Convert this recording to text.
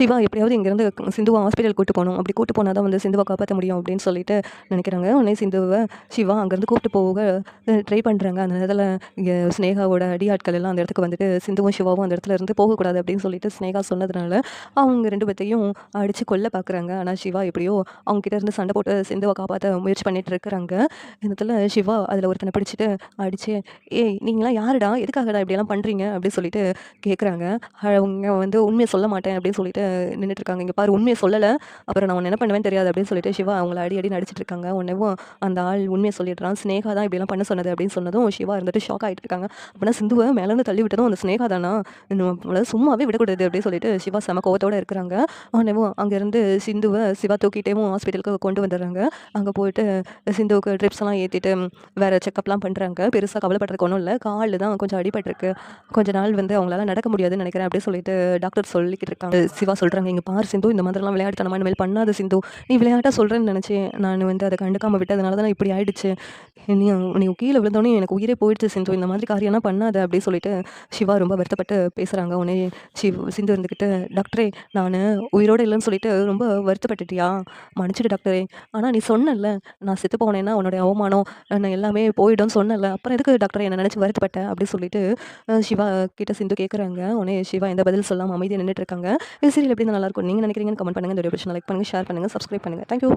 சிவா எப்படியாவது இங்கேருந்து சிந்துவ ஹாஸ்பிட்டல் கூட்டு போணும். அப்படி கூட்டு போனா தான் வந்து சிந்துவ காப்பாத்த முடியும் அப்படின்னு சொல்லிட்டு நினைக்கிறாங்க. உடனே சிந்துவ சிவா அங்கேருந்து கூப்பிட்டு போக ட்ரை பண்றாங்க. அந்த நேரத்தில இங்க ஸ்னேகாவோட அடியாட்கள் எல்லாம் அந்த இடத்துக்கு வந்துட்டு சிந்துவும், சிவாவும் அந்த இடத்துல இருந்து போகக்கூடாது அப்படின்னு சொல்லிட்டு ஸ்னேகா சொன்னதுனால, அவங்க 2 பேத்தையும் அடிச்சு கொல்ல பார்க்குறாங்க. ஆனா சிவா எப்படியோ அவங்க கிட்ட இருந்து சண்டை போட்டு சிந்துவ காப்பாத்த முயற்சி பண்ணிட்டு இருக்கிறாங்க. இந்த இடத்துல சிவா அதில ஒருத்தன பிடிச்சுட்டு அடிச்சு, "ஏய் நீங்கலாம் யாருடா? எதுக்காகடா இப்படியெல்லாம் பண்றீங்க?" அப்படின்னு சொல்லிட்டு கேட்குறாங்க. அவங்க வந்து உண்மைய சொல்ல மாட்டேன் அப்படின்னு சொல்லிட்டு நின்னுட்டுருக்காங்க. "இங்க பாரு உண்மைய சொல்லல, அப்புறம் நான் உன்ன என்ன பண்ணுவேன்னு தெரியாது" அப்படின்னு சொல்லிட்டு சிவா அவங்கள அடி அடின்னு அடிச்சிட்டு இருக்காங்க. உடனேவும் அந்த ஆள் உண்மைய சொல்லிடுறான். "ஸ்னேகா தான் இப்படிலாம் பண்ண சொன்னது" அப்படின்னு சொன்னதும் சிவா இருந்துட்டு ஷாக் ஆயிட்டு இருக்காங்க. அப்பனா சிந்துவ மேலேருந்து தள்ளி விட்டதும் அந்த ஸ்னேகா தானா? நம்மள சும்மாவே விடக்கூடாது அப்படின்னு சொல்லிட்டு சிவா செம கோவத்தோட இருக்கிறாங்க. உடனேவும் அங்கேருந்து சிந்துவ சிவா தூக்கிட்டேவும் ஹாஸ்பிட்டலுக்கு கொண்டு வந்துடுறாங்க. அங்க போயிட்டு சிந்துவுக்கு ட்ரிப்ஸ்லாம் ஏத்திட்டு வேற செக்கப்லாம் பண்றாங்க. பெருசா கவலைப்படுறதுக்கு ஒண்ணும் இல்ல. கால்ல தான் கொஞ்சம் அடிபட்டுருக்கு. கொஞ்ச நாள் வந்து அவங்களால நடக்க முடியாதுன்னு நினைக்கிறேன் அப்படின்னு சொல்லிட்டு டாக்டர் சொல்லிக்கிட்டு இருக்காங்க. சிவா சொல்றாங்க, "இங்க பாரு சிந்து, இந்த மாதிரிலாம் விளையாட்டுத்தனமா இனிமேல் பண்ணாத சிந்து. நீ விளையாட்டா சொல்றேன்னு நினைச்சேன். நான் வந்து அத கண்டுக்காம விட்டதுனால தான் இப்படி ஆயிடுச்சு. நீ நீ கீழ விழுந்தோனே எனக்கு உயிரே போயிடுச்சு சிந்து. இந்த மாதிரி காரியம்லாம் பண்ணாத" அப்படின்னு சொல்லிட்டு சிவா ரொம்ப வருத்தப்பட்டு பேசுறாங்க. உடனே சிந்து இருந்துகிட்டு, "டாக்டரே நானு உயிரோட இல்லன்னு சொல்லிட்டு ரொம்ப வருத்தப்பட்டுட்டியா? மன்னிச்சிடு டாக்டரே. ஆனா நீ சொன்னல்ல, நான் செத்து போனேன்னா உன்னுடைய அவமானம் எல்லாமே போயிடும்னு சொன்னேன்ல. அப்புறம் எதுக்கு டாக்டர் என்ன நினைச்சு வருத்தப்பட்ட?" அப்படி சொல்லிட்டு சிவா கிட்ட சிந்து கேட்குறாங்க. உடனே சிவா எந்த பதில் சொல்லாம அமைதியா நின்னுட்டு இருக்காங்க. இந்த சீரியல் எப்படி இருந்தா நல்லாயிருக்கும் நீங்க நினைக்கிறீங்கன்னு கமெண்ட் பண்ணுங்க. இந்த வீடியோ பிடிச்சிருந்தா லைக் பண்ணுங்க, ஷேர் பண்ணுங்க, சப்ஸ்கிரைப் பண்ணுங்க. Thank you.